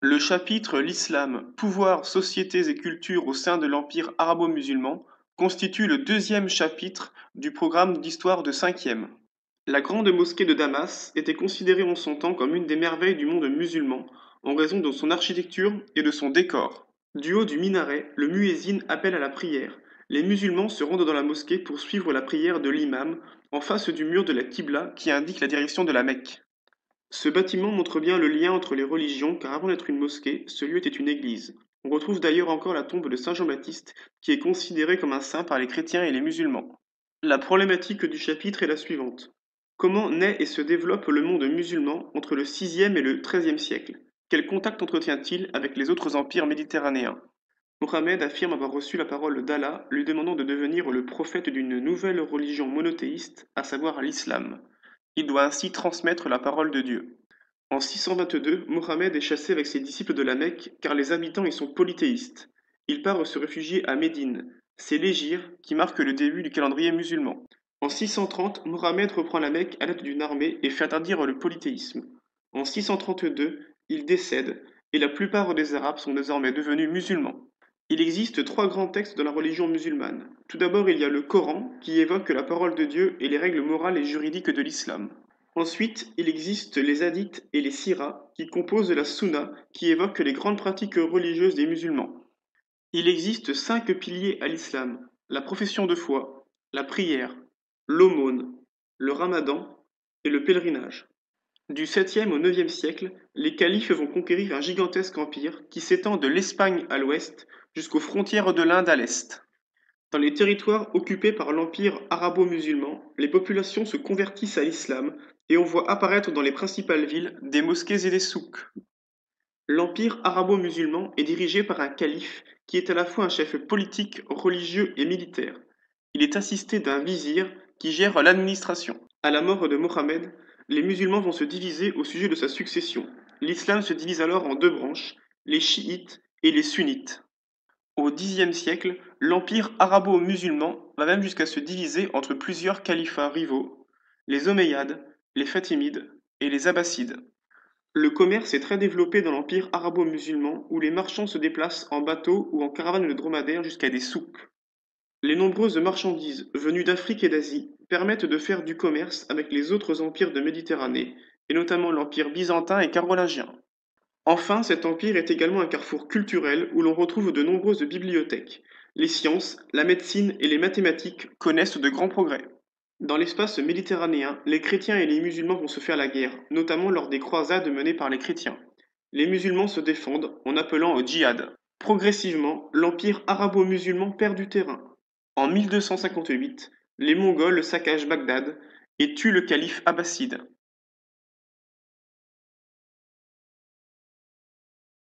Le chapitre L'Islam, pouvoir, sociétés et cultures au sein de l'Empire arabo-musulman constitue le deuxième chapitre du programme d'histoire de cinquième. La grande mosquée de Damas était considérée en son temps comme une des merveilles du monde musulman en raison de son architecture et de son décor. Du haut du minaret, le muezzin appelle à la prière. Les musulmans se rendent dans la mosquée pour suivre la prière de l'imam en face du mur de la Qibla qui indique la direction de la Mecque. Ce bâtiment montre bien le lien entre les religions car avant d'être une mosquée, ce lieu était une église. On retrouve d'ailleurs encore la tombe de Saint Jean-Baptiste qui est considéré comme un saint par les chrétiens et les musulmans. La problématique du chapitre est la suivante. Comment naît et se développe le monde musulman entre le VIe et le XIIIe siècle? Quel contact entretient-il avec les autres empires méditerranéens? Mohammed affirme avoir reçu la parole d'Allah lui demandant de devenir le prophète d'une nouvelle religion monothéiste, à savoir l'islam. Il doit ainsi transmettre la parole de Dieu. En 622, Mohammed est chassé avec ses disciples de la Mecque car les habitants y sont polythéistes. Il part se réfugier à Médine. C'est l'hégire qui marque le début du calendrier musulman. En 630, Mohammed reprend la Mecque à l'aide d'une armée et fait interdire le polythéisme. En 632, il décède et la plupart des Arabes sont désormais devenus musulmans. Il existe trois grands textes de la religion musulmane. Tout d'abord, il y a le Coran qui évoque la parole de Dieu et les règles morales et juridiques de l'islam. Ensuite, il existe les hadiths et les siras qui composent la sunna qui évoque les grandes pratiques religieuses des musulmans. Il existe cinq piliers à l'islam: la profession de foi, la prière, l'aumône, le ramadan et le pèlerinage. Du 7e au 9e siècle, les califes vont conquérir un gigantesque empire qui s'étend de l'Espagne à l'ouest jusqu'aux frontières de l'Inde à l'est. Dans les territoires occupés par l'empire arabo-musulman, les populations se convertissent à l'islam et on voit apparaître dans les principales villes des mosquées et des souks. L'empire arabo-musulman est dirigé par un calife qui est à la fois un chef politique, religieux et militaire. Il est assisté d'un vizir qui gère l'administration. À la mort de Mohammed, les musulmans vont se diviser au sujet de sa succession. L'islam se divise alors en deux branches, les chiites et les sunnites. Au Xe siècle, l'empire arabo-musulman va même jusqu'à se diviser entre plusieurs califats rivaux, les Omeyyades, les Fatimides et les Abbassides. Le commerce est très développé dans l'empire arabo-musulman où les marchands se déplacent en bateau ou en caravane de dromadaire jusqu'à des souks. Les nombreuses marchandises venues d'Afrique et d'Asie permettent de faire du commerce avec les autres empires de Méditerranée, et notamment l'empire byzantin et carolingien. Enfin, cet empire est également un carrefour culturel où l'on retrouve de nombreuses bibliothèques. Les sciences, la médecine et les mathématiques connaissent de grands progrès. Dans l'espace méditerranéen, les chrétiens et les musulmans vont se faire la guerre, notamment lors des croisades menées par les chrétiens. Les musulmans se défendent en appelant au djihad. Progressivement, l'empire arabo-musulman perd du terrain. En 1258, les Mongols saccagent Bagdad et tuent le calife abbasside.